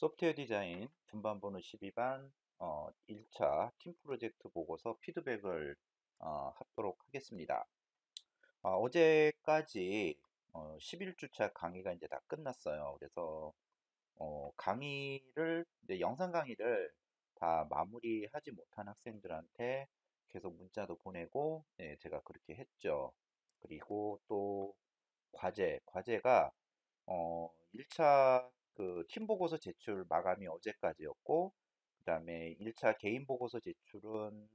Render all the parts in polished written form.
소프트웨어 디자인 분반번호 12반 1차 팀 프로젝트 보고서 피드백을 하도록 하겠습니다. 어제까지 11주차 강의가 이제 다 끝났어요. 그래서 강의를 이제 영상 강의를 다 마무리하지 못한 학생들한테 계속 문자도 보내고, 네, 제가 그렇게 했죠. 그리고 또 과제가 1차 그 팀 보고서 제출 마감이 어제까지였고, 그다음에 1차 개인 보고서 제출은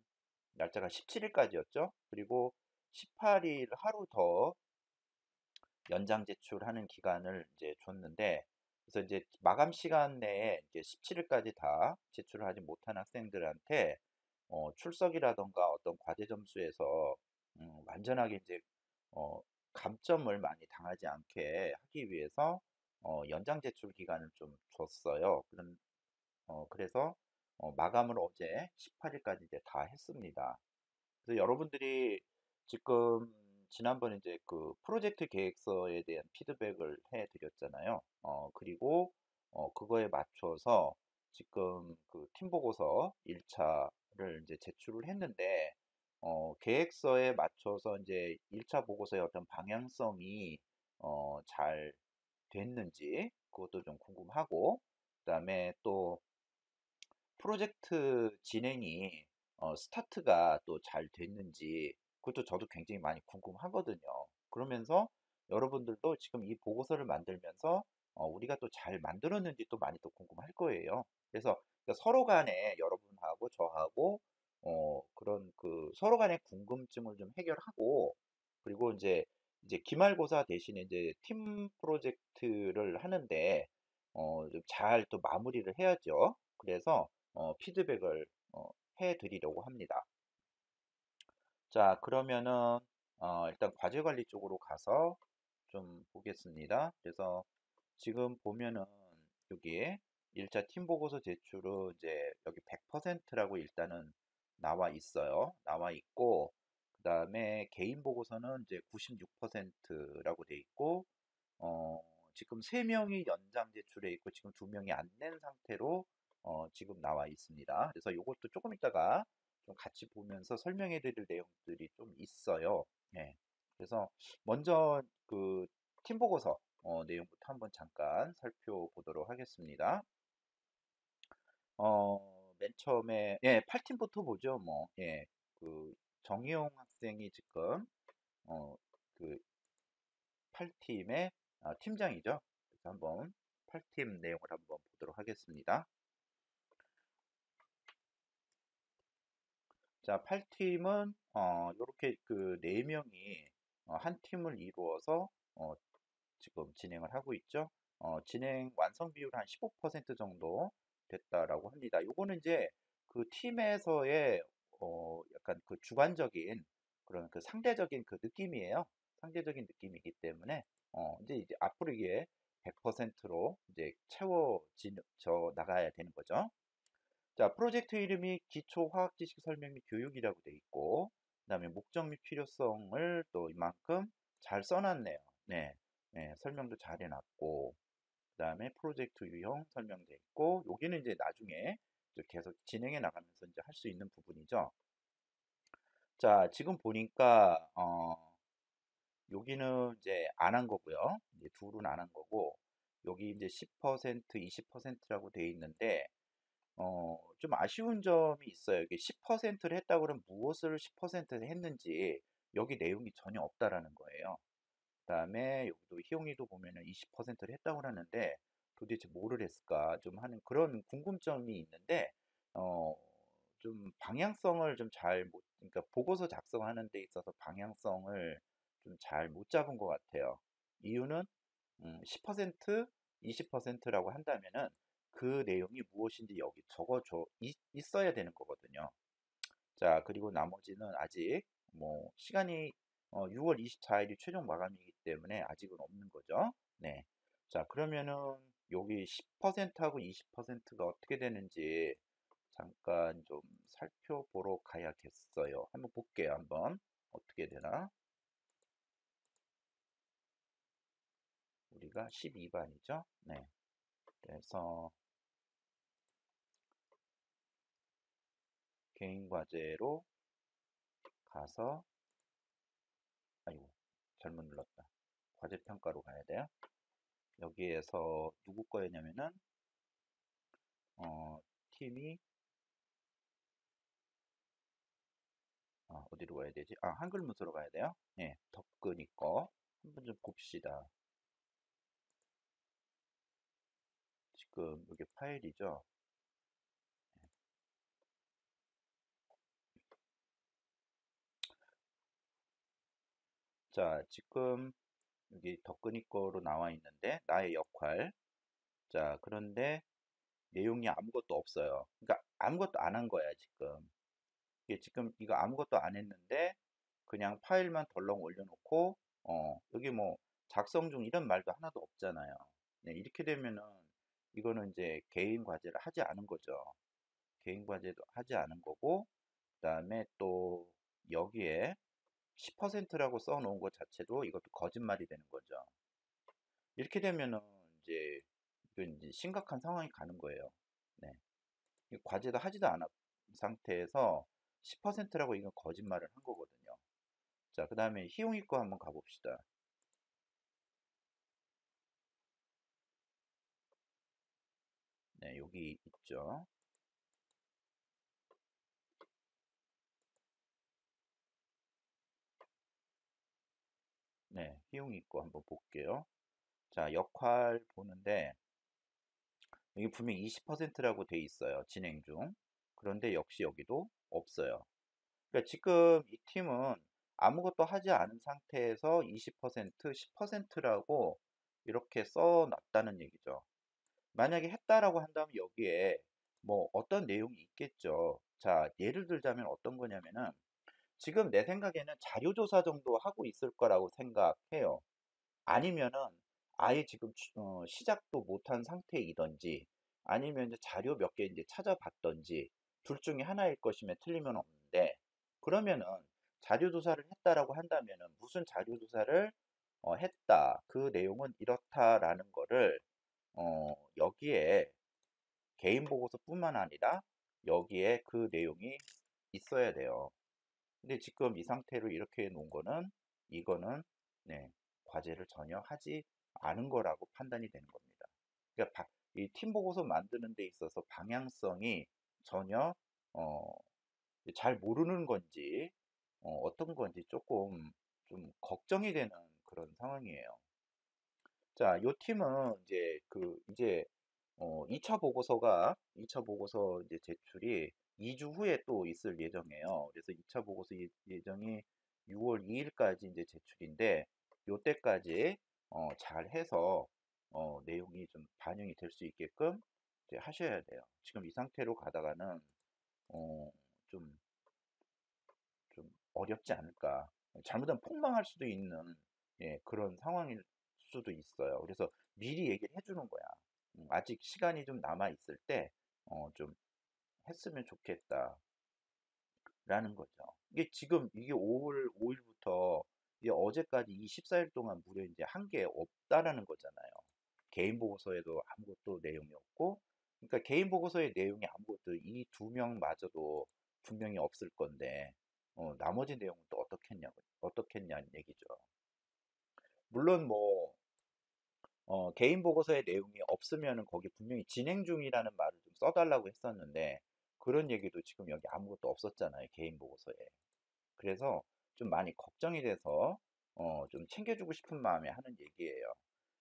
날짜가 17일까지였죠. 그리고 18일 하루 더 연장 제출하는 기간을 이제 줬는데, 그래서 이제 마감 시간 내에 이제 17일까지 다 제출을 하지 못한 학생들한테 출석이라던가 어떤 과제 점수에서 완전하게 이제 어, 감점을 많이 당하지 않게 하기 위해서 연장 제출 기간을 좀 줬어요. 그래서 마감을 어제 18일까지 이제 다 했습니다. 그래서 여러분들이 지금 지난번에 이제 그 프로젝트 계획서에 대한 피드백을 해 드렸잖아요. 그리고 그거에 맞춰서 지금 그 팀 보고서 1차를 이제 제출을 했는데, 계획서에 맞춰서 이제 1차 보고서의 어떤 방향성이 잘 됐는지 그것도 좀 궁금하고, 그다음에 또 프로젝트 진행이 스타트가 또 잘 됐는지 그것도 저도 굉장히 많이 궁금하거든요. 그러면서 여러분들도 지금 이 보고서를 만들면서 우리가 또 잘 만들었는지 또 많이 또 궁금할 거예요. 그래서 서로 간에 여러분하고 저하고 그런 그 서로 간의 궁금증을 좀 해결하고, 그리고 이제 기말고사 대신에 이제 팀 프로젝트를 하는데 좀 잘 또 마무리를 해야죠. 그래서 피드백을 해 드리려고 합니다. 자, 그러면은 일단 과제 관리 쪽으로 가서 좀 보겠습니다. 그래서 지금 보면은 여기에 1차 팀 보고서 제출은 이제 여기 100%라고 일단은 나와 있어요. 나와 있고, 그 다음에 개인 보고서는 이제 96%라고 돼 있고, 어, 지금 3명이 연장 제출해 있고 지금 2명이 안 낸 상태로 지금 나와 있습니다. 그래서 이것도 조금 이따가 좀 같이 보면서 설명해 드릴 내용들이 좀 있어요. 네. 그래서 먼저 그 팀 보고서 내용부터 한번 잠깐 살펴보도록 하겠습니다. 맨 처음에 예, 8팀부터 보죠. 뭐 예, 그 정희용 학생이 지금 그 8팀의 팀장이죠. 그래서 한번 8팀 내용을 한번 보도록 하겠습니다. 자, 8팀은 이렇게 그 4명이 한 팀을 이루어서 지금 진행을 하고 있죠. 진행 완성 비율 한 15% 정도 됐다라고 합니다. 요거는 이제 그 팀에서의 약간 그 주관적인 그런 그 상대적인 그 느낌이에요. 상대적인 느낌이기 때문에 이제 앞으로 이게 100%로 이제 채워져 나가야 되는 거죠. 자, 프로젝트 이름이 기초 화학 지식 설명 및 교육이라고 돼 있고, 그다음에 목적 및 필요성을 또 이만큼 잘 써놨네요. 네, 네, 설명도 잘 해놨고, 그다음에 프로젝트 유형 설명돼 있고, 여기는 이제 나중에 이제 계속 진행해 나가면서 이제 할 수 있는 부분이죠. 자, 지금 보니까 여기는 이제 안 한 거고요. 이제 둘은 안 한 거고, 여기 이제 10%, 20%라고 돼 있는데, 좀 아쉬운 점이 있어요. 이게 10%를 했다고 그러면 무엇을 10%를 했는지 여기 내용이 전혀 없다라는 거예요. 그다음에 여기도 희용이도 보면은 20%를 했다고 하는데 도대체 뭐를 했을까 좀 하는 그런 궁금점이 있는데 어, 좀 방향성을 좀 잘 못, 그러니까 보고서 작성하는 데 있어서 방향성을 좀 잘 못 잡은 것 같아요. 이유는 10%, 20%라고 한다면은 그 내용이 무엇인지 여기 적어줘 있어야 되는 거거든요. 자, 그리고 나머지는 아직 뭐 시간이 6월 24일이 최종 마감이기 때문에 아직은 없는 거죠. 네. 자, 그러면은 여기 10%하고 20%가 어떻게 되는지 잠깐 좀 살펴보러 가야겠어요. 한번 볼게요. 한번 어떻게 되나? 우리가 12반이죠. 네. 그래서 개인 과제로 가서, 아이고, 잘못 눌렀다. 과제 평가로 가야 돼요. 여기에서 누구 거였냐면은, 팀이, 어디로 가야 되지? 한글 문서로 가야 돼요. 네, 덕근이 거. 한번 좀 봅시다. 지금 여기 파일이죠. 자, 지금 여기 덕근이 거로 나와 있는데, 나의 역할. 자, 그런데 내용이 아무것도 없어요. 그러니까 아무것도 안 한 거야, 지금. 이게 지금 이거 아무것도 안 했는데, 그냥 파일만 덜렁 올려놓고, 여기 뭐, 작성 중 이런 말도 하나도 없잖아요. 네, 이렇게 되면은, 이거는 이제 개인 과제를 하지 않은 거죠. 개인 과제도 하지 않은 거고, 그 다음에 또, 여기에 10%라고 써놓은 것 자체도 이것도 거짓말이 되는 거죠. 이렇게 되면은, 이제, 이건 이제 심각한 상황이 가는 거예요. 네. 과제도 하지도 않은 상태에서 10%라고 이건 거짓말을 한 거거든요. 자, 그 다음에 희용이 거 한번 가봅시다. 네, 여기 있죠. 네, 희용이 거 한번 볼게요. 자, 역할 보는데 여기 분명히 20%라고 돼 있어요. 진행 중. 그런데 역시 여기도 없어요. 그러니까 지금 이 팀은 아무것도 하지 않은 상태에서 20%, 10%라고 이렇게 써놨다는 얘기죠. 만약에 했다라고 한다면 여기에 뭐 어떤 내용이 있겠죠. 자, 예를 들자면 어떤 거냐면은 지금 내 생각에는 자료조사 정도 하고 있을 거라고 생각해요. 아니면은 아예 지금 시작도 못한 상태이든지 아니면 이제 자료 몇 개 이제 찾아봤던지 둘 중에 하나일 것이면 틀리면 없는데 그러면은 자료조사를 했다라고 한다면은 무슨 자료조사를 했다. 그 내용은 이렇다라는 거를 여기에 개인 보고서뿐만 아니라 여기에 그 내용이 있어야 돼요. 근데 지금 이 상태로 이렇게 해 놓은 거는 이거는 네, 과제를 전혀 하지 않은 거라고 판단이 되는 겁니다. 그러니까 이 팀 보고서 만드는 데 있어서 방향성이 전혀 어, 잘 모르는 건지 어떤 건지 조금 좀 걱정이 되는 그런 상황이에요. 자, 요 팀은 이제 2차 보고서 이제 제출이 2주 후에 또 있을 예정이에요. 그래서 2차 보고서 예정이 6월 2일까지 이제 제출인데, 요때까지 잘 해서 내용이 좀 반영이 될 수 있게끔 이제 하셔야 돼요. 지금 이 상태로 가다가는 어, 좀, 좀 어렵지 않을까. 잘못하면 폭망할 수도 있는 그런 상황일 수도 있어요. 그래서 미리 얘기를 해주는 거야. 아직 시간이 좀 남아 있을 때, 좀 했으면 좋겠다라는 거죠. 이게 지금 이게 5월 5일부터 이게 어제까지 이 14일 동안 무려 이제 한 게 없다라는 거잖아요. 개인 보고서에도 아무것도 내용이 없고, 그러니까 개인 보고서의 내용이 아무것도 이 두 명마저도 분명히 없을 건데, 나머지 내용은 또 어떻겠냐는 얘기죠. 물론 뭐, 개인 보고서의 내용이 없으면은 거기 분명히 진행 중이라는 말을 좀 써달라고 했었는데, 그런 얘기도 지금 여기 아무것도 없었잖아요, 개인 보고서에. 그래서 좀 많이 걱정이 돼서, 좀 챙겨주고 싶은 마음에 하는 얘기예요.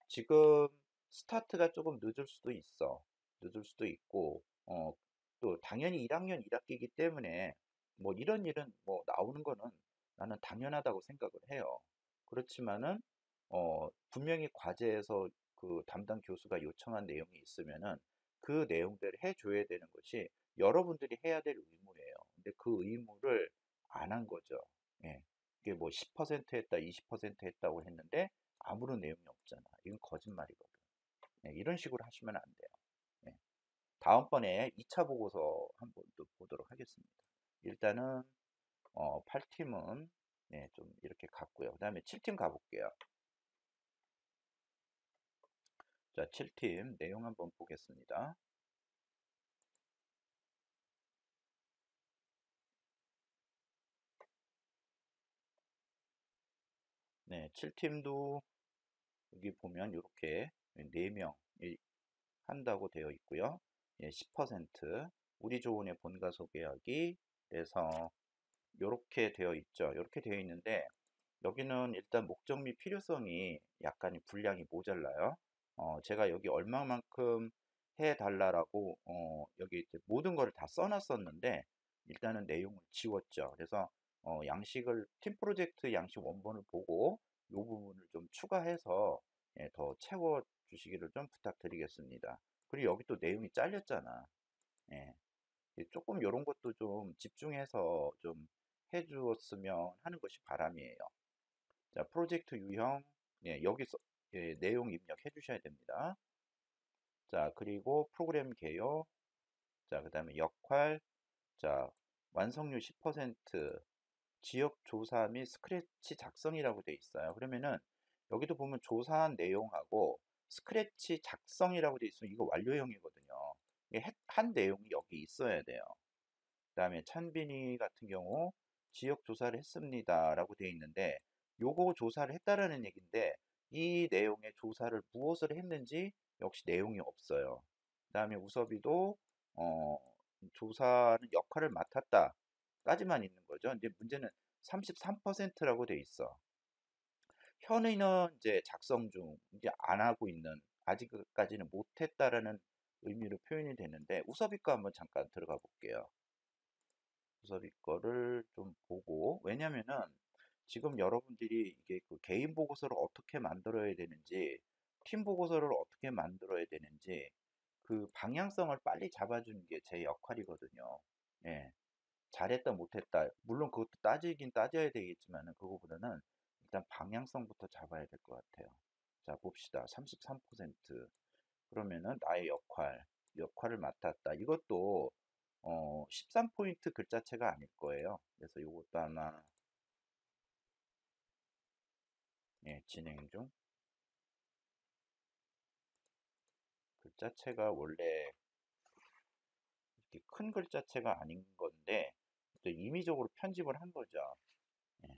지금 스타트가 조금 늦을 수도 있어. 늦을 수도 있고, 또 당연히 1학년 1학기이기 때문에 뭐 이런 일은 뭐 나오는 거는 나는 당연하다고 생각을 해요. 그렇지만은, 분명히 과제에서 그 담당 교수가 요청한 내용이 있으면은 그 내용들을 해줘야 되는 것이 여러분들이 해야 될 의무예요. 근데 그 의무를 안 한 거죠. 예. 이게 뭐 10% 했다, 20% 했다고 했는데 아무런 내용이 없잖아. 이건 거짓말이거든. 네, 이런 식으로 하시면 안 돼요. 네. 다음번에 2차 보고서 한번 또 보도록 하겠습니다. 일단은 8팀은 네, 좀 이렇게 갔고요. 그 다음에 7팀 가볼게요. 자, 7팀 내용 한번 보겠습니다. 네, 7팀도 여기 보면 이렇게 4명 한다고 되어 있고요. 예, 10% 우리 조은의 본가 소개하기 그래서 이렇게 되어 있죠. 이렇게 되어 있는데 여기는 일단 목적 및 필요성이 약간 분량이 모자라요. 제가 여기 얼마만큼 해달라고 여기 모든 걸 다 써놨었는데 일단은 내용을 지웠죠. 그래서 양식을 팀 프로젝트 양식 원본을 보고 이 부분을 좀 추가해서 예, 더 채워 주시기를 좀 부탁드리겠습니다. 그리고 여기 또 내용이 잘렸잖아. 예, 조금 이런 것도 좀 집중해서 좀 해주었으면 하는 것이 바람이에요. 자, 프로젝트 유형, 예, 여기서 예, 내용 입력해 주셔야 됩니다. 자, 그리고 프로그램 개요, 자, 그 다음에 역할, 자, 완성률 10%, 지역 조사 및 스크래치 작성이라고 돼 있어요. 그러면은 여기도 보면 조사한 내용하고 스크래치 작성이라고 돼 있으면 이거 완료형이거든요. 한 내용이 여기 있어야 돼요. 그다음에 찬빈이 같은 경우 지역 조사를 했습니다라고 되어 있는데 요거 조사를 했다라는 얘기인데 이 내용의 조사를 무엇을 했는지 역시 내용이 없어요. 그다음에 우섭이도 어, 조사는 역할을 맡았다까지만 있는 거죠. 근데 문제는 33%라고 돼 있어. 현의는 이제 작성 중 이제 안 하고 있는 아직까지는 못했다라는 의미로 표현이 되는데 우섭이 거 한번 잠깐 들어가 볼게요. 우섭이 거를 좀 보고 왜냐면은 지금 여러분들이 이게 그 개인 보고서를 어떻게 만들어야 되는지 팀 보고서를 어떻게 만들어야 되는지 그 방향성을 빨리 잡아주는 게 제 역할이거든요. 예, 잘했다 못했다 물론 그것도 따지긴 따져야 되겠지만은 그거보다는 일단 방향성부터 잡아야 될 것 같아요. 자 봅시다. 33% 그러면은 나의 역할을 맡았다. 이것도 13포인트 글자체가 아닐 거예요. 그래서 이것도 아마 예, 진행 중 글자체가 원래 이렇게 큰 글자체가 아닌 건데 또 임의적으로 편집을 한 거죠. 예,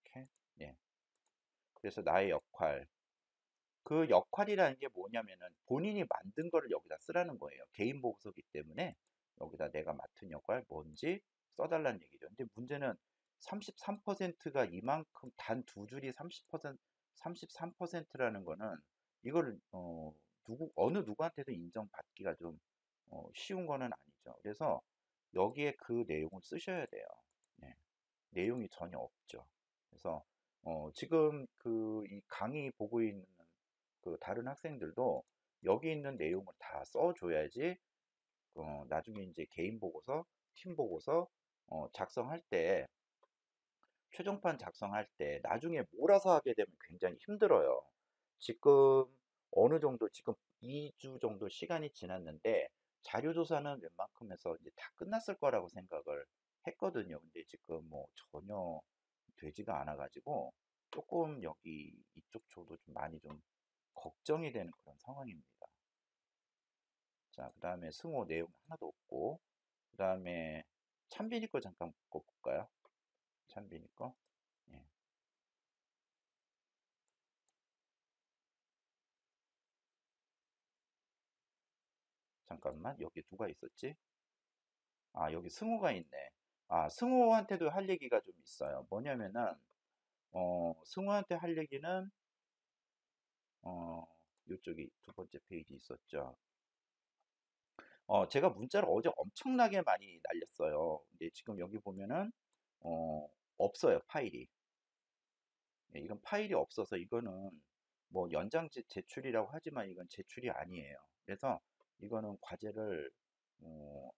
이렇게 예. 그래서 나의 역할 그 역할이라는 게 뭐냐면은 본인이 만든 거를 여기다 쓰라는 거예요. 개인 보고서기 때문에 여기다 내가 맡은 역할 뭔지 써달라는 얘기죠. 근데 문제는 33%가 이만큼 단 두 줄이 30% 33%라는 거는 이거를 어느 누구한테도 인정받기가 좀 쉬운 거는 아니죠. 그래서 여기에 그 내용을 쓰셔야 돼요. 네. 내용이 전혀 없죠. 그래서 지금 그 이 강의 보고 있는 그 다른 학생들도 여기 있는 내용을 다 써줘야지 나중에 이제 개인 보고서, 팀 보고서 작성할 때 최종판 작성할 때 나중에 몰아서 하게 되면 굉장히 힘들어요. 지금 어느 정도 지금 2주 정도 시간이 지났는데 자료조사는 웬만큼 해서 이제 다 끝났을 거라고 생각을 했거든요. 근데 지금 뭐 전혀 되지가 않아가지고 조금 여기 이쪽 저도 좀 많이 좀 걱정이 되는 그런 상황입니다. 자, 그 다음에 승호 내용 하나도 없고, 그 다음에 찬빈이 거 잠깐 볼까요? 찬빈이 거. 예, 잠깐만, 여기 누가 있었지? 아, 여기 승호가 있네. 아, 승호한테도 할 얘기가 좀 있어요. 뭐냐면은, 승호한테 할 얘기는, 어, 이쪽이 두 번째 페이지 있었죠. 제가 문자를 어제 엄청나게 많이 날렸어요. 근데 지금 여기 보면은, 없어요, 파일이. 예, 이건 파일이 없어서 이거는 뭐 연장 제출이라고 하지만 이건 제출이 아니에요. 그래서 이거는 과제를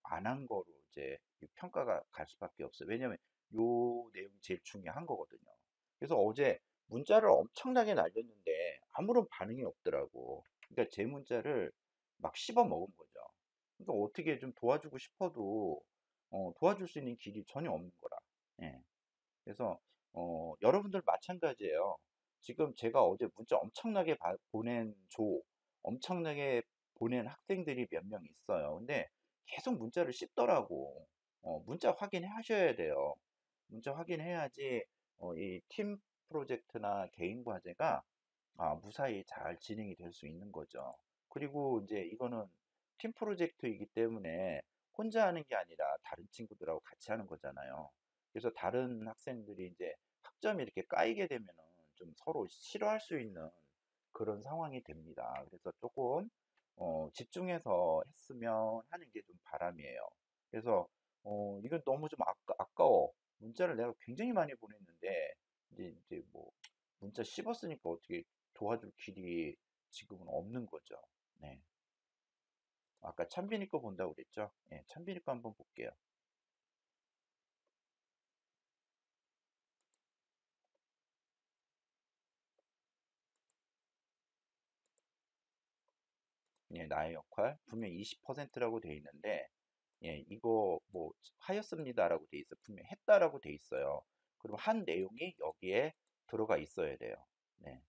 안 한 거로 이제 평가가 갈 수밖에 없어요. 왜냐면 요 내용이 제일 중요한 거거든요. 그래서 어제 문자를 엄청나게 날렸는데 아무런 반응이 없더라고. 그러니까 제 문자를 막 씹어 먹은 거죠. 그러니까 어떻게 좀 도와주고 싶어도 도와줄 수 있는 길이 전혀 없는 거라. 예. 그래서 여러분들 마찬가지예요. 지금 제가 어제 문자 엄청나게 보낸 엄청나게 보낸 학생들이 몇 명 있어요. 근데 계속 문자를 씹더라고. 문자 확인하셔야 돼요. 문자 확인해야지 이 팀 프로젝트나 개인 과제가 무사히 잘 진행이 될 수 있는 거죠. 그리고 이제 이거는 팀 프로젝트이기 때문에 혼자 하는 게 아니라 다른 친구들하고 같이 하는 거잖아요. 그래서 다른 학생들이 이제 학점이 이렇게 까이게 되면은 좀 서로 싫어할 수 있는 그런 상황이 됩니다. 그래서 조금 집중해서 했으면 하는 게 좀 바람이에요. 그래서 이건 너무 좀 아까워. 문자를 내가 굉장히 많이 보냈는데 이제 뭐 문자 씹었으니까 어떻게 도와줄 길이 지금은 없는 거죠. 네. 아까 찬빈이 거 본다고 그랬죠? 네, 찬빈이 거 한번 볼게요. 예, 나의 역할 분명 20%라고 돼 있는데 예, 이거 뭐 하였습니다라고 돼 있어. 분명 했다라고 돼 있어요. 그럼 한 내용이 여기에 들어가 있어야 돼요. 네.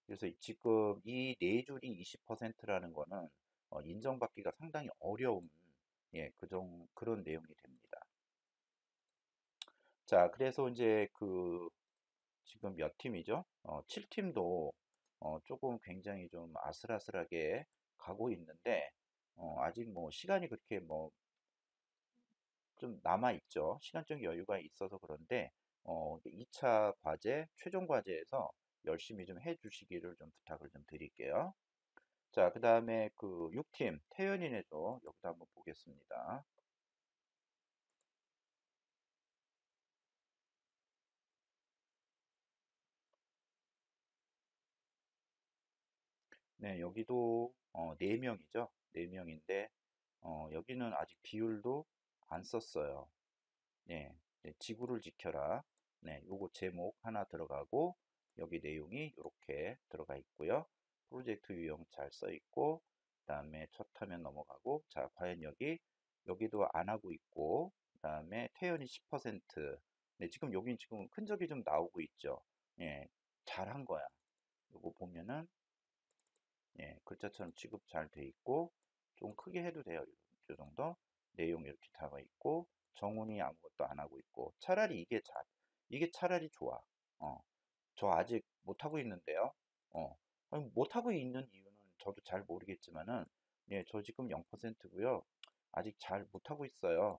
그래서 지금 이 네 줄이 20%라는 거는 인정받기가 상당히 어려운 예, 그런 내용이 됩니다. 자, 그래서 이제 지금 몇 팀이죠? 7팀도 조금 굉장히 좀 아슬아슬하게 가고 있는데 아직 뭐 시간이 그렇게 뭐 좀 남아 있죠. 시간적 여유가 있어서 그런데 2차 과제, 최종 과제에서 열심히 좀 해주시기를 좀 부탁을 좀 드릴게요. 자, 그 다음에 그 6팀 태연이네도 여기도 한번 보겠습니다. 네, 여기도 4명이죠. 4명인데 여기는 아직 비율도 안 썼어요. 네, 네, 지구를 지켜라. 네, 요거 제목 하나 들어가고 여기 내용이 이렇게 들어가 있고요. 프로젝트 유형 잘 써 있고 그다음에 첫 화면 넘어가고 자, 과연 여기도 안 하고 있고 그다음에 태연이 10%. 네, 지금 여기 지금 흔적이 좀 나오고 있죠. 예, 잘한 거야. 요거 보면은 예, 글자처럼 취급 잘 돼 있고 좀 크게 해도 돼요. 이 정도 내용 이렇게 나와 있고 정훈이 아무것도 안 하고 있고 차라리 이게 차라리 좋아. 어, 저 아직 못 하고 있는데요. 아니, 못 하고 있는 이유는 저도 잘 모르겠지만은 예, 저 지금 0%고요. 아직 잘 못 하고 있어요.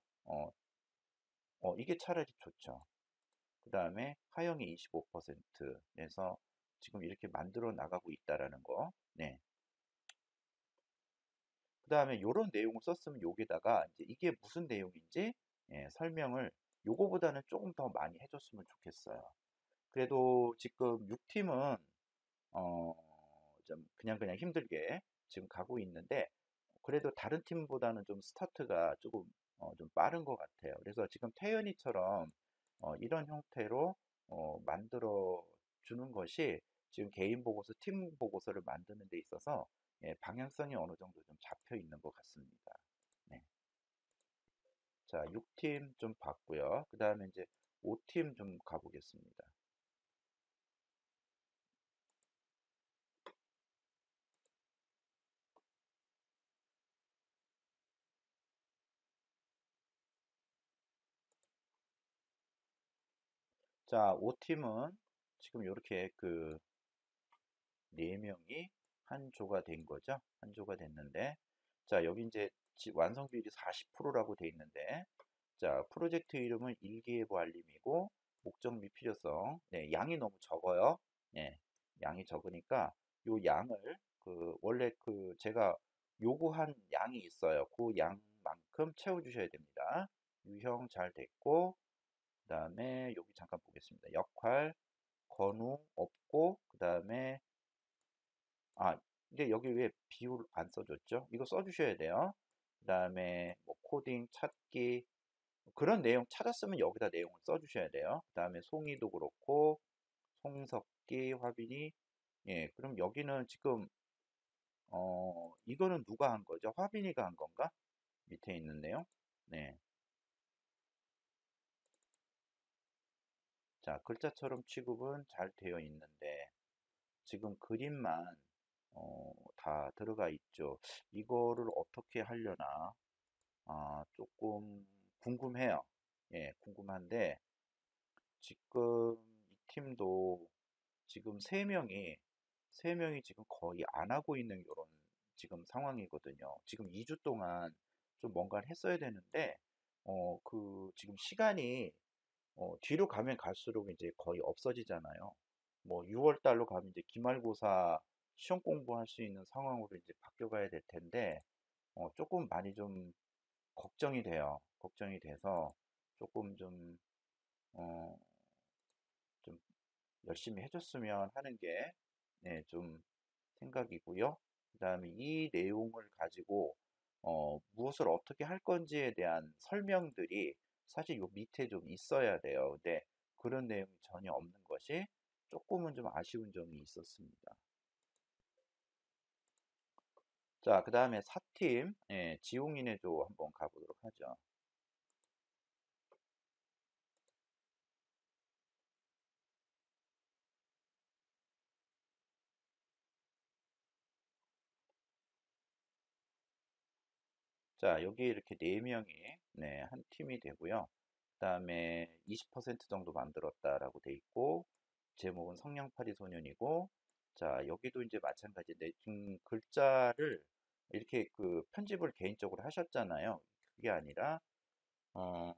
이게 차라리 좋죠. 그 다음에 하영이 25%에서 지금 이렇게 만들어 나가고 있다라는 거. 네. 그 다음에 이런 내용을 썼으면 여기다가 이제 이게 무슨 내용인지 예, 설명을 요거보다는 조금 더 많이 해줬으면 좋겠어요. 그래도 지금 6팀은 어, 좀 그냥 힘들게 지금 가고 있는데 그래도 다른 팀보다는 좀 스타트가 조금 좀 빠른 것 같아요. 그래서 지금 태연이처럼 이런 형태로 만들어 주는 것이 지금 개인 보고서, 팀 보고서를 만드는 데 있어서 예, 방향성이 어느 정도 좀 잡혀 있는 것 같습니다. 네. 자, 6팀 좀 봤고요. 그 다음에 이제 5팀 좀 가보겠습니다. 자, 5팀은 지금 이렇게 그 4명이 한 조가 된 거죠. 한 조가 됐는데, 자, 여기 이제 완성 비율이 40%라고 돼 있는데, 자, 프로젝트 이름은 일기예보 알림이고, 목적 및 필요성. 네, 양이 너무 적어요. 네, 양이 적으니까, 요 양을, 원래 제가 요구한 양이 있어요. 그 양만큼 채워주셔야 됩니다. 유형 잘 됐고, 그 다음에 여기 잠깐 보겠습니다. 역할, 건우 없고, 그 다음에 근데 여기 왜 비율 안 써줬죠? 이거 써주셔야 돼요. 그 다음에 뭐 코딩, 찾기, 그런 내용 찾았으면 여기다 내용을 써주셔야 돼요. 그 다음에 송이도 그렇고, 송석기, 화빈이, 예, 그럼 여기는 지금, 이거는 누가 한 거죠? 화빈이가 한 건가? 밑에 있는 내용? 네. 자, 글자처럼 취급은 잘 되어 있는데, 지금 그림만, 다 들어가 있죠. 이거를 어떻게 하려나? 조금 궁금해요. 예, 궁금한데, 지금 팀도 지금 세 명이 지금 거의 안 하고 있는 이런 지금 상황이거든요. 지금 2주 동안 좀 뭔가를 했어야 되는데, 지금 시간이 뒤로 가면 갈수록 이제 거의 없어지잖아요. 뭐 6월 달로 가면 이제 기말고사 시험 공부할 수 있는 상황으로 이제 바뀌어가야 될 텐데, 조금 많이 좀 걱정이 돼요. 걱정이 돼서 조금 어, 좀 열심히 해줬으면 하는 게, 네, 좀 생각이고요. 그다음에 이 내용을 가지고 무엇을 어떻게 할 건지에 대한 설명들이 사실 요 밑에 좀 있어야 돼요. 근데 그런 내용이 전혀 없는 것이 조금은 좀 아쉬운 점이 있었습니다. 자, 그다음에 4팀, 예, 지용인의 조 한번 가보도록 하죠. 자, 여기 이렇게 4명이 네, 한 팀이 되고요. 그다음에 20% 정도 만들었다라고 돼 있고 제목은 성냥팔이 소년이고 자, 여기도 이제 마찬가지인데 글자를 이렇게 그 편집을 개인적으로 하셨잖아요. 그게 아니라 어,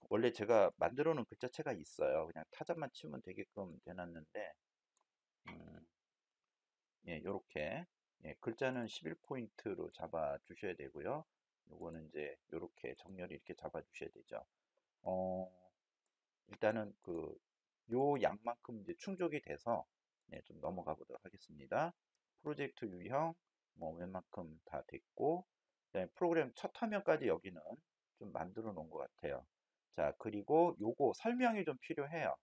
원래 제가 만들어 놓은 글자체가 있어요. 그냥 타자만 치면 되게끔 해놨는데 음, 예, 요렇게 예, 글자는 11포인트로 잡아 주셔야 되고요. 요거는 이제 요렇게 정렬이 이렇게 잡아 주셔야 되죠. 어, 일단은 요 양만큼 이제 충족이 돼서 네, 좀 넘어가 보도록 하겠습니다. 프로젝트 유형 뭐 웬만큼 다 됐고 네, 프로그램 첫 화면까지 여기는 좀 만들어 놓은 것 같아요. 자, 그리고 요거 설명이 좀 필요해요.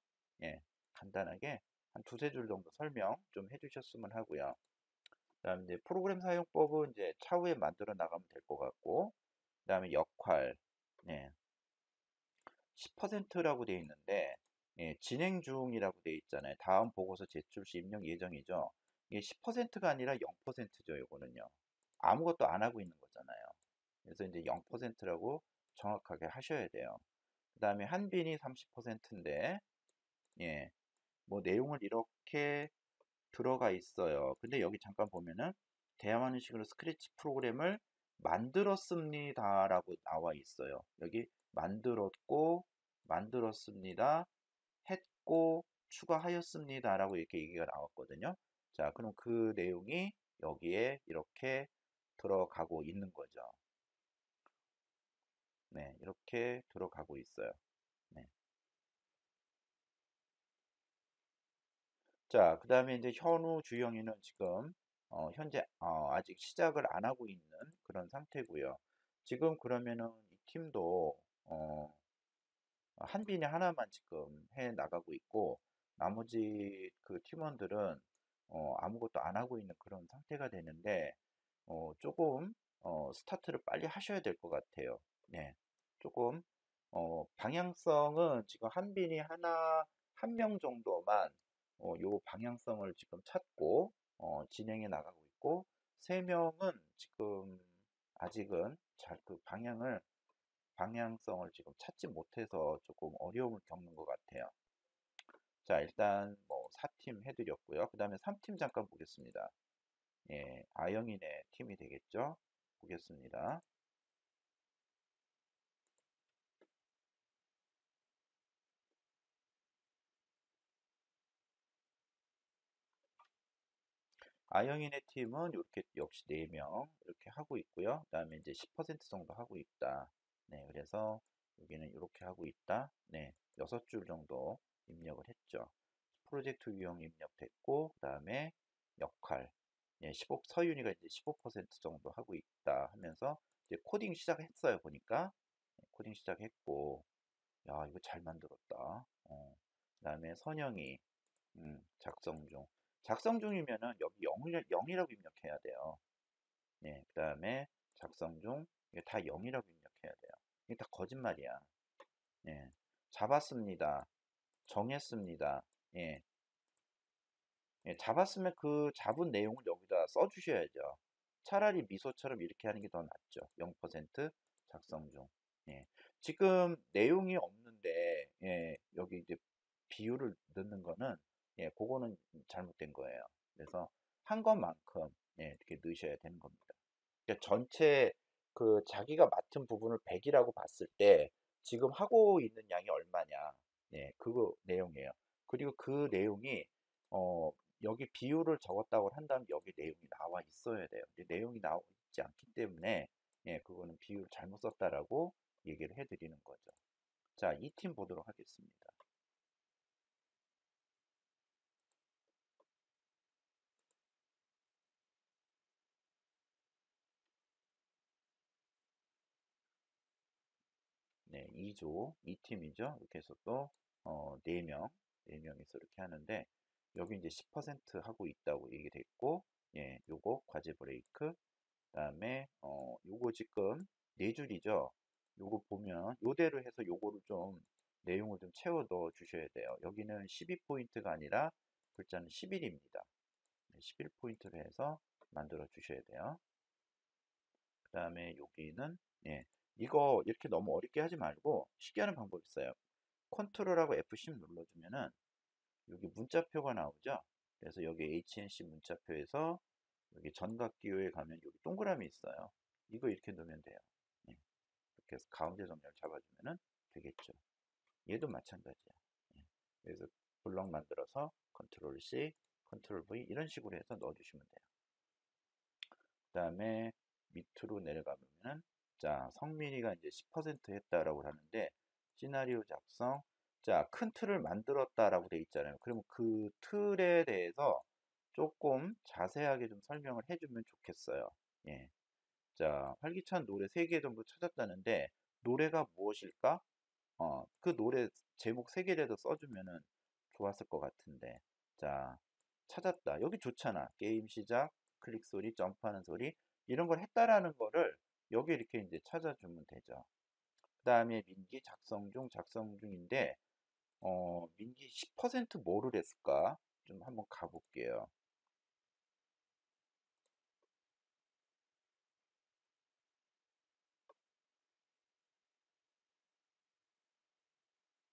예, 간단하게 한 두세 줄 정도 설명 좀 해주셨으면 하고요. 그다음에 이제 프로그램 사용법은 이제 차후에 만들어 나가면 될 것 같고, 그다음에 역할, 네, 10%라고 되어 있는데, 예, 진행 중이라고 되어 있잖아요. 다음 보고서 제출 시 입력 예정이죠. 이게 10%가 아니라 0%죠, 이거는요. 아무것도 안 하고 있는 거잖아요. 그래서 이제 0%라고 정확하게 하셔야 돼요. 그다음에 한빈이 30%인데, 예, 뭐 내용을 이렇게 들어가 있어요. 근데 여기 잠깐 보면은 대화하는 식으로 스크래치 프로그램을 만들었습니다라고 나와 있어요. 여기 만들었고 만들었습니다. 했고 추가하였습니다라고 이렇게 얘기가 나왔거든요. 자, 그럼 그 내용이 여기에 이렇게 들어가고 있는 거죠. 네, 이렇게 들어가고 있어요. 네. 자, 그 다음에 이제 현우 주영이는 지금 현재 아직 시작을 안 하고 있는 그런 상태고요. 지금 그러면은 이 팀도 한빈이 하나만 지금 해 나가고 있고 나머지 그 팀원들은 아무것도 안 하고 있는 그런 상태가 되는데 조금 스타트를 빨리 하셔야 될 것 같아요. 네, 조금 방향성은 지금 한빈이 한 명 정도만 요 방향성을 지금 찾고 진행해 나가고 있고 세 명은 지금 아직은 잘 그 방향성을 지금 찾지 못해서 조금 어려움을 겪는 것 같아요. 자, 일단 뭐 4팀 해드렸고요. 그 다음에 3팀 잠깐 보겠습니다. 예, 아영이네 팀이 되겠죠? 보겠습니다. 아영이네 팀은 이렇게 역시 4명 이렇게 하고 있고요. 그 다음에 이제 10% 정도 하고 있다. 네, 그래서 여기는 이렇게 하고 있다. 네, 6줄 정도 입력을 했죠. 프로젝트 유형 입력됐고, 그 다음에 역할. 예, 15, 서윤이가 이제 15% 정도 하고 있다 하면서 이제 코딩 시작했어요, 보니까. 네, 코딩 시작했고, 야, 이거 잘 만들었다. 그다음에 선영이 작성 중. 작성 중이면은 여기 0이라고 입력해야 돼요. 네, 그다음에 작성 중. 이게 다 0이라고 입력해야 돼요. 이게 다 거짓말이야. 예. 잡았습니다. 정했습니다. 예. 예, 잡았으면 그 잡은 내용을 여기다 써주셔야죠. 차라리 미소처럼 이렇게 하는 게 더 낫죠. 0% 작성 중. 예. 지금 내용이 없는데, 예, 여기 이제 비율을 넣는 거는 예, 그거는 잘못된 거예요. 그래서 한 것만큼 예, 이렇게 넣으셔야 되는 겁니다. 그러니까 전체 그 자기가 맡은 부분을 100이라고 봤을 때 지금 하고 있는 양이 얼마냐. 예, 그거 내용이에요. 그리고 그 내용이 어, 여기 비율을 적었다고 한다면 여기 내용이 나와 있어야 돼요. 근데 내용이 나와 있지 않기 때문에 예, 그거는 비율 잘못 썼다라고 얘기를 해드리는 거죠. 자, 이 팀 보도록 하겠습니다. 네, 2조, 2팀이죠. 이렇게 해서 또 4명, 4명이서 이렇게 하는데 여기 이제 10% 하고 있다고 얘기됐고 예, 요거 과제 브레이크 그다음에 요거 지금 네 줄이죠. 요거 보면 요대로 해서 요거를 좀 내용을 좀 채워 넣어 주셔야 돼요. 여기는 12포인트가 아니라 글자는 11입니다. 11포인트로 해서 만들어 주셔야 돼요. 그 다음에 여기는 예, 이거 이렇게 너무 어렵게 하지 말고 쉽게 하는 방법이 있어요. 컨트롤하고 F10 눌러주면은 여기 문자표가 나오죠. 그래서 여기 HNC 문자표에서 여기 전각기호에 가면 여기 동그라미 있어요. 이거 이렇게 넣으면 돼요. 예, 이렇게 해서 가운데 정렬 잡아주면은 되겠죠. 얘도 마찬가지야. 예, 그래서 블럭 만들어서 컨트롤 C, 컨트롤 V 이런 식으로 해서 넣어주시면 돼요. 그 다음에 밑으로 내려가보면은 자 성민이가 이제 10% 했다라고 하는데 시나리오 작성 자 큰 틀을 만들었다라고 돼 있잖아요. 그러면 그 틀에 대해서 조금 자세하게 좀 설명을 해주면 좋겠어요. 예. 자 활기찬 노래 3개 정도 찾았다는데 노래가 무엇일까? 그 노래 제목 3개라도 써주면은 좋았을 것 같은데. 자, 찾았다. 여기 좋잖아. 게임 시작, 클릭 소리, 점프하는 소리. 이런 걸 했다라는 거를 여기 이렇게 이제 찾아주면 되죠. 그 다음에 민기 작성 중인데, 민기 10% 뭐를 했을까? 좀 한번 가볼게요.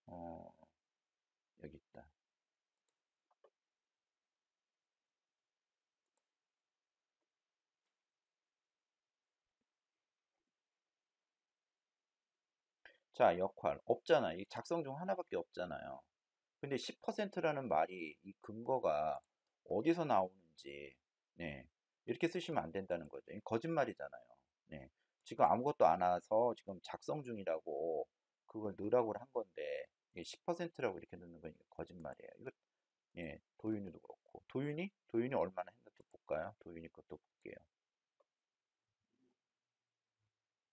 어, 여기 있다. 자, 역할. 없잖아. 이 작성 중 하나밖에 없잖아요. 근데 10%라는 말이 이 근거가 어디서 나오는지 네, 이렇게 쓰시면 안 된다는 거죠. 이 거짓말이잖아요. 네, 지금 아무것도 안 와서 지금 작성 중이라고 그걸 넣으라고 한 건데 10%라고 이렇게 넣는 건 거짓말이에요. 이거 예, 도윤이도 그렇고 도윤이 얼마나 했나 또 볼까요? 도윤이 것도 볼게요.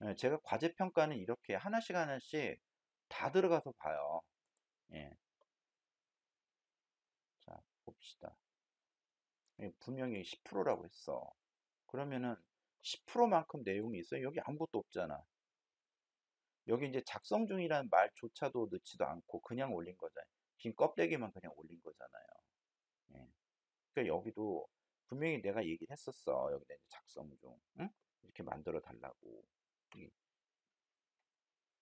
예, 제가 과제 평가는 이렇게 하나씩 하나씩 다 들어가서 봐요. 예, 자 봅시다. 분명히 10%라고 했어. 그러면은 10%만큼 내용이 있어요. 여기 아무것도 없잖아. 여기 이제 작성 중이라는 말조차도 넣지도 않고 그냥 올린 거잖아요. 긴 껍데기만 그냥 올린 거잖아요. 예. 그러니까 여기도 분명히 내가 얘기를 했었어. 여기다 이제 작성 중, 응? 이렇게 만들어 달라고.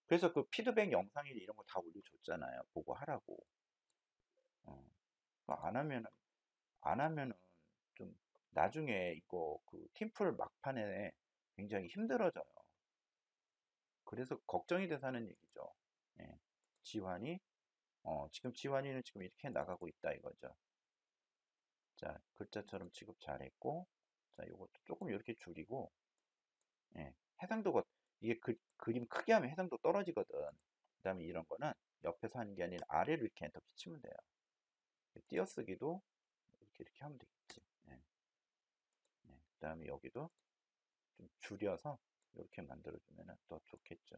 그래서 그 피드백 영상이나 이런 거 다 올려줬잖아요. 보고 하라고. 어. 안 하면은 좀 나중에 이거 그 팀플 막판에 굉장히 힘들어져요. 그래서 걱정이 돼서 하는 얘기죠. 예. 지환이, 지금 지환이는 지금 이렇게 나가고 있다 이거죠. 자, 글자처럼 취급 잘했고, 자, 요것도 조금 이렇게 줄이고, 예. 해상도가, 이게 그림 크게 하면 해상도 떨어지거든. 그 다음에 이런 거는 옆에서 하는 게 아니라 아래로 이렇게 엔터 치면 돼요. 띄어쓰기도 이렇게 하면 되겠지. 예. 예. 그 다음에 여기도 좀 줄여서 이렇게 만들어주면 더 좋겠죠.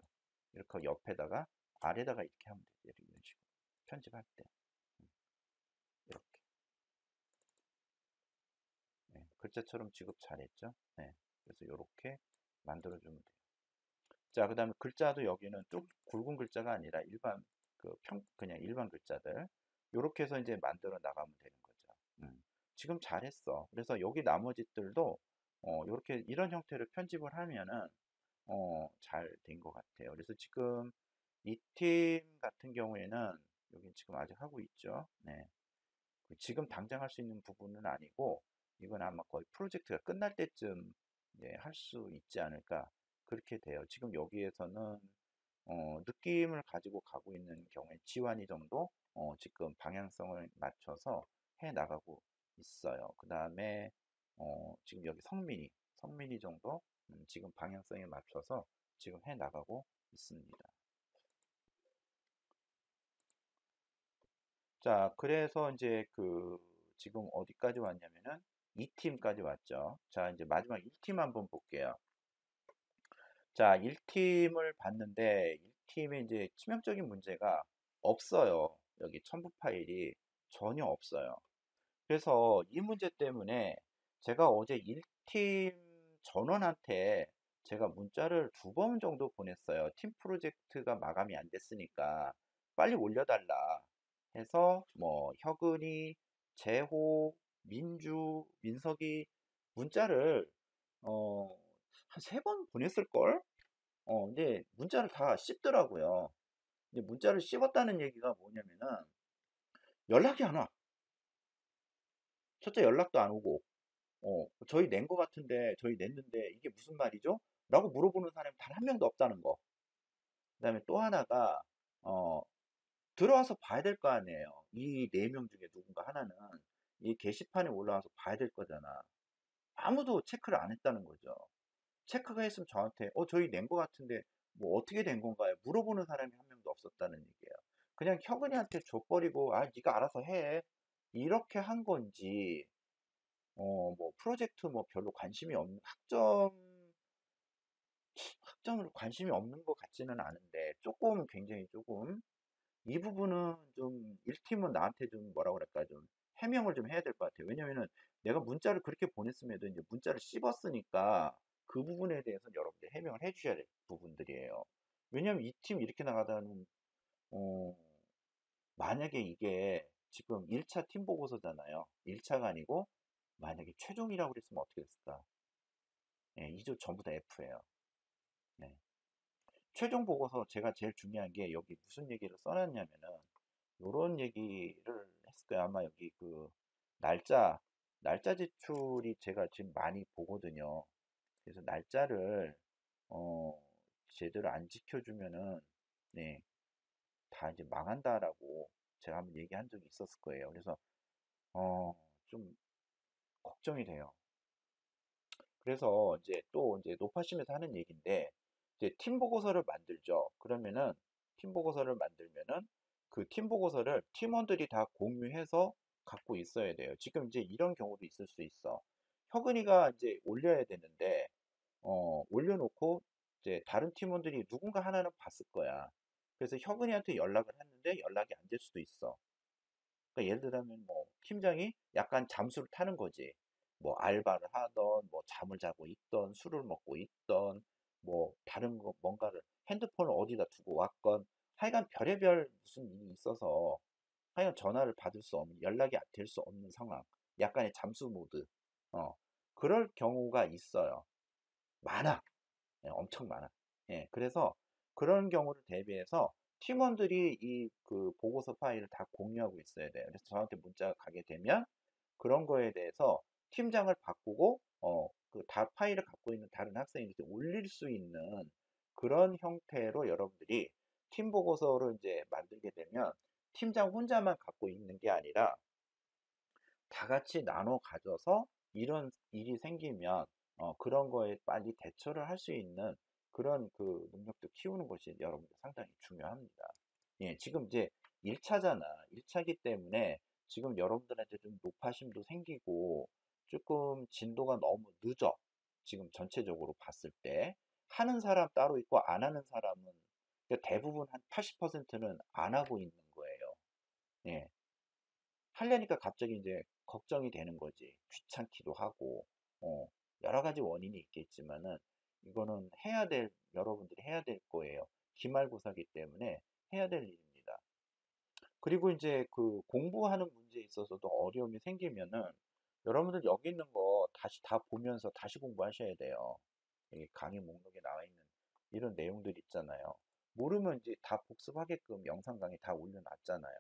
이렇게 옆에다가 아래다가 이렇게 하면 되지. 이런 식으로. 편집할 때. 이렇게. 네, 글자처럼 지급 잘했죠. 네, 그래서 이렇게 만들어주면 돼요. 자, 그 다음에 글자도 여기는 좀 굵은 글자가 아니라 일반, 그냥 일반 글자들. 이렇게 해서 이제 만들어 나가면 되는 거죠. 지금 잘했어. 그래서 여기 나머지들도, 이렇게 이런 형태로 편집을 하면은, 잘 된 것 같아요. 그래서 지금 이 팀 같은 경우에는 여기 지금 아직 하고 있죠. 네. 지금 당장 할 수 있는 부분은 아니고 이건 아마 거의 프로젝트가 끝날 때쯤 할 수 있지 않을까 그렇게 돼요. 지금 여기에서는 느낌을 가지고 가고 있는 경우에 지완이 정도 지금 방향성을 맞춰서 해 나가고 있어요. 그 다음에 지금 여기 성민이 정도 지금 방향성에 맞춰서 지금 해 나가고 있습니다. 자, 그래서 이제 지금 어디까지 왔냐면은 2팀까지 왔죠. 자, 이제 마지막 1팀 한번 볼게요. 자, 1팀을 봤는데 1팀에 이제 치명적인 문제가 없어요. 여기 첨부 파일이 전혀 없어요. 그래서 이 문제 때문에 제가 어제 1팀 전원한테 제가 문자를 2번 정도 보냈어요. 팀 프로젝트가 마감이 안 됐으니까 빨리 올려달라 해서 뭐 혁은이, 재호, 민주, 민석이 문자를 어, 한 3번 보냈을걸? 근데 문자를 다 씹더라고요. 근데 문자를 씹었다는 얘기가 뭐냐면은 연락이 안 와. 첫째 연락도 안 오고 저희 낸 거 같은데, 저희 냈는데 이게 무슨 말이죠? 라고 물어보는 사람이 단 한 명도 없다는 거. 그 다음에 또 하나가, 어, 들어와서 봐야 될 거 아니에요. 이 4명 중에 누군가 하나는 이 게시판에 올라와서 봐야 될 거잖아. 아무도 체크를 안 했다는 거죠. 체크가 했으면 저한테, 저희 낸 거 같은데, 뭐 어떻게 된 건가요? 물어보는 사람이 한 명도 없었다는 얘기예요. 그냥 혁은이한테 줘버리고, 네가 알아서 해. 이렇게 한 건지, 뭐 프로젝트 뭐 별로 관심이 없는 학점을 관심이 없는 것 같지는 않은데 조금 굉장히 조금 이 부분은 좀 1팀은 나한테 좀 뭐라 그럴까 좀 해명을 좀 해야 될 것 같아요. 왜냐면은 내가 문자를 그렇게 보냈음에도 이제 문자를 씹었으니까 그 부분에 대해서는 여러분들 해명을 해주셔야 될 부분들이에요. 왜냐면 이 팀 이렇게 나가다는 어, 만약에 이게 지금 1차 팀 보고서잖아요. 1차가 아니고 만약에 최종이라고 그랬으면 어떻게 됐을까? 네, 2조 전부 다 F예요. 네. 최종 보고서 제가 제일 중요한 게 여기 무슨 얘기를 써놨냐면은 요런 얘기를 했을 거예요. 아마 여기 날짜 제출이 제가 지금 많이 보거든요. 그래서 날짜를 어, 제대로 안 지켜주면은 네, 다 이제 망한다라고 제가 한번 얘기한 적이 있었을 거예요. 그래서 어, 좀 걱정이 돼요. 그래서 이제 또 이제 높아심에서 하는 얘기인데 이제 팀 보고서를 만들죠. 그러면은 팀 보고서를 만들면은 그 팀 보고서를 팀원들이 다 공유해서 갖고 있어야 돼요. 지금 이제 이런 경우도 있을 수 있어. 혁은이가 이제 올려야 되는데 올려놓고 이제 다른 팀원들이 누군가 하나는 봤을 거야. 그래서 혁은이한테 연락을 했는데 연락이 안 될 수도 있어. 그러니까 예를 들면 뭐 팀장이 약간 잠수를 타는 거지. 뭐 알바를 하던 뭐 잠을 자고 있던 술을 먹고 있던 뭐 다른 거 뭔가를 핸드폰을 어디다 두고 왔건 하여간 별의별 무슨 일이 있어서 하여간 전화를 받을 수 없는 연락이 될 수 없는 상황. 약간의 잠수 모드. 어. 그럴 경우가 있어요. 많아. 예, 엄청 많아. 예, 그래서 그런 경우를 대비해서 팀원들이 이 보고서 파일을 다 공유하고 있어야 돼요. 그래서 저한테 문자가 가게 되면 그런 거에 대해서 팀장을 바꾸고 다 파일을 갖고 있는 다른 학생들한테 올릴 수 있는 그런 형태로 여러분들이 팀 보고서를 이제 만들게 되면 팀장 혼자만 갖고 있는 게 아니라 다 같이 나눠 가져서 이런 일이 생기면 그런 거에 빨리 대처를 할 수 있는 그런 능력도 키우는 것이 여러분들 상당히 중요합니다. 예, 지금 이제 1차잖아. 1차기 때문에 지금 여러분들한테 좀 노파심도 생기고 조금 진도가 너무 늦어. 지금 전체적으로 봤을 때. 하는 사람 따로 있고 안 하는 사람은 그러니까 대부분 한 80%는 안 하고 있는 거예요. 예. 하려니까 갑자기 이제 걱정이 되는 거지. 귀찮기도 하고, 여러 가지 원인이 있겠지만은, 이거는 여러분들이 해야 될 거예요. 기말고사기 때문에 해야 될 일입니다. 그리고 이제 공부하는 문제에 있어서도 어려움이 생기면은, 여러분들 여기 있는 거 다시 다 보면서 다시 공부하셔야 돼요. 여기 강의 목록에 나와 있는 이런 내용들 있잖아요. 모르면 이제 다 복습하게끔 영상 강의 다 올려놨잖아요.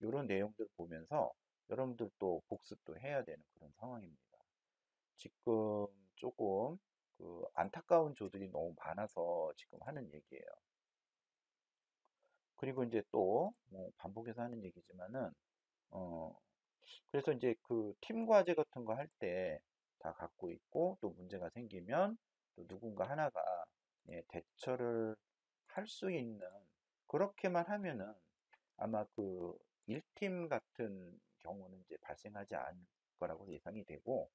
이런 내용들 보면서 여러분들 또 복습도 해야 되는 그런 상황입니다. 지금 조금 그 안타까운 조들이 너무 많아서 지금 하는 얘기예요. 그리고 이제 또뭐 반복해서 하는 얘기지만은 어 그래서 이제 그 팀 과제 같은 거 할 때 다 갖고 있고 또 문제가 생기면 또 누군가 하나가 예, 대처를 할 수 있는 그렇게만 하면은 아마 그 1팀 같은 경우는 이제 발생하지 않을 거라고 예상이 되고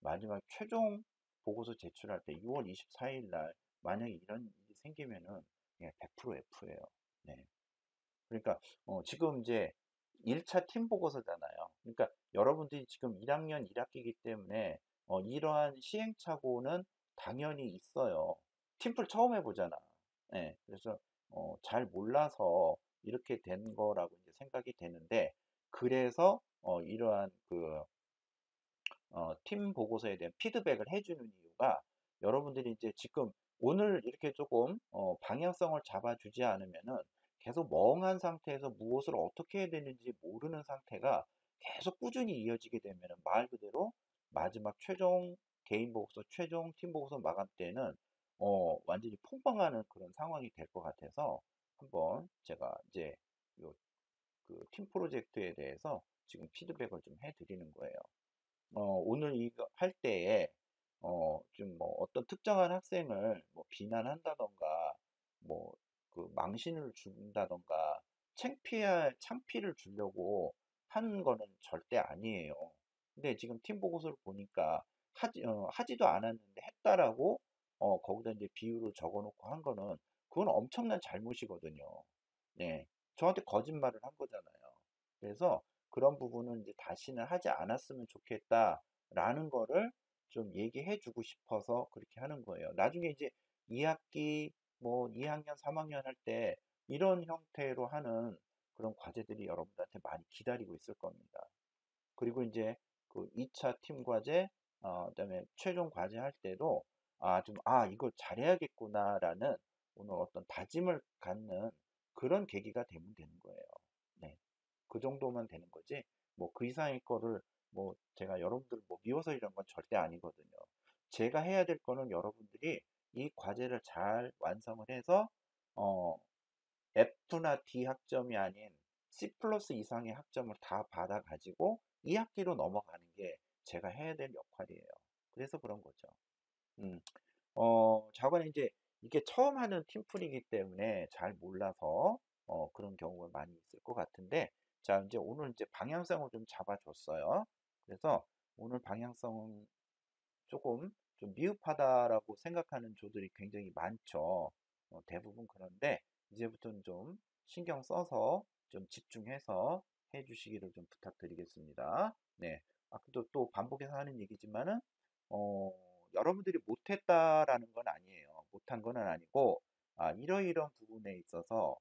마지막 최종 보고서 제출할 때 6월 24일 날 만약에 이런 일이 생기면은 그냥 100% F예요. 네. 그러니까 지금 이제 1차 팀 보고서잖아요. 그러니까 여러분들이 지금 1학년 1학기이기 때문에 이러한 시행착오는 당연히 있어요. 팀플 처음 해보잖아. 네, 그래서 잘 몰라서 이렇게 된 거라고 이제 생각이 되는데 그래서 이러한 그 팀 보고서에 대한 피드백을 해주는 이유가 여러분들이 이제 지금 오늘 이렇게 조금 방향성을 잡아주지 않으면은 계속 멍한 상태에서 무엇을 어떻게 해야 되는지 모르는 상태가 계속 꾸준히 이어지게 되면은 말 그대로 마지막 최종 개인 보고서, 최종 팀 보고서 마감 때는 완전히 폭망하는 그런 상황이 될 것 같아서 한번 제가 이제 요 그 팀 프로젝트에 대해서 지금 피드백을 좀 해드리는 거예요. 오늘 이거 할 때에, 좀 뭐 어떤 특정한 학생을 뭐 비난한다던가, 뭐 그 망신을 준다던가, 창피를 주려고 하는 거는 절대 아니에요. 근데 지금 팀 보고서를 보니까 하지도 않았는데 했다라고, 거기다 이제 비율을 적어 놓고 한 거는 그건 엄청난 잘못이거든요. 네. 저한테 거짓말을 한 거잖아요. 그래서 그런 부분은 이제 다시는 하지 않았으면 좋겠다라는 거를 좀 얘기해 주고 싶어서 그렇게 하는 거예요. 나중에 이제 2학기, 뭐 2학년, 3학년 할 때 이런 형태로 하는 그런 과제들이 여러분들한테 많이 기다리고 있을 겁니다. 그리고 이제 그 2차 팀 과제, 그다음에 최종 과제 할 때도 이걸 잘해야겠구나라는 오늘 어떤 다짐을 갖는 그런 계기가 되면 되는 거예요. 네. 그 정도만 되는 거지, 뭐 그 이상의 거를 뭐 제가 여러분들 뭐 미워서 이런 건 절대 아니거든요. 제가 해야 될 거는 여러분들이 이 과제를 잘 완성을 해서 어, F나 D 학점이 아닌 C 플러스 이상의 학점을 다 받아가지고 2학기로 넘어가는 게 제가 해야 될 역할이에요. 그래서 그런 거죠. 음, 자관에 이제 이게 처음 하는 팀플이기 때문에 잘 몰라서 그런 경우가 많이 있을 것 같은데, 자, 이제 오늘 이제 방향성을 좀 잡아줬어요. 그래서 오늘 방향성은 조금 좀 미흡하다라고 생각하는 조들이 굉장히 많죠. 대부분 그런데 이제부터는 좀 신경 써서 좀 집중해서 해주시기를 좀 부탁드리겠습니다. 네. 또 반복해서 하는 얘기지만은 어, 여러분들이 못했다라는 건 아니에요. 못한 건 아니고 이러이러한 부분에 있어서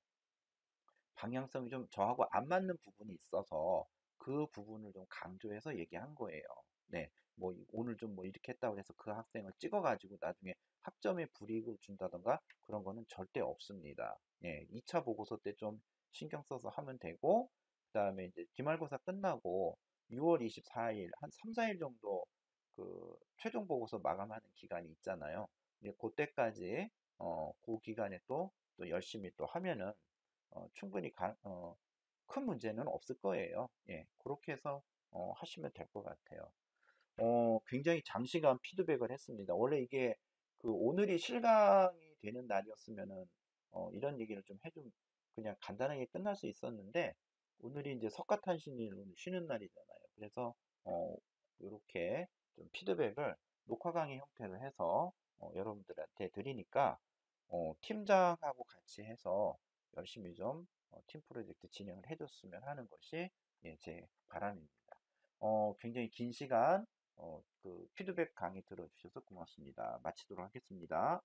방향성이 좀 저하고 안 맞는 부분이 있어서 그 부분을 좀 강조해서 얘기한 거예요. 네, 뭐 오늘 좀 뭐 이렇게 했다고 해서 그 학생을 찍어가지고 나중에 학점에 불이익을 준다던가 그런 거는 절대 없습니다. 예, 2차 보고서 때 좀 신경 써서 하면 되고, 그다음에 이제 기말고사 끝나고 6월 24일 한 3, 4일 정도 그 최종 보고서 마감하는 기간이 있잖아요. 이제 그때까지 그 기간에 또 열심히 또 하면은 충분히 큰 문제는 없을 거예요. 예, 그렇게 해서 하시면 될 것 같아요. 굉장히 장시간 피드백을 했습니다. 원래 이게 그 오늘이 실강이 되는 날이었으면은 이런 얘기를 좀 해좀 그냥 간단하게 끝날 수 있었는데 오늘이 이제 석가탄신일로 쉬는 날이잖아요. 그래서 이렇게 좀 피드백을 녹화 강의 형태로 해서 여러분들한테 드리니까 팀장하고 같이 해서 열심히 좀 팀 프로젝트 진행을 해줬으면 하는 것이 예, 제 바람입니다. 굉장히 긴 시간 그 피드백 강의 들어주셔서 고맙습니다. 마치도록 하겠습니다.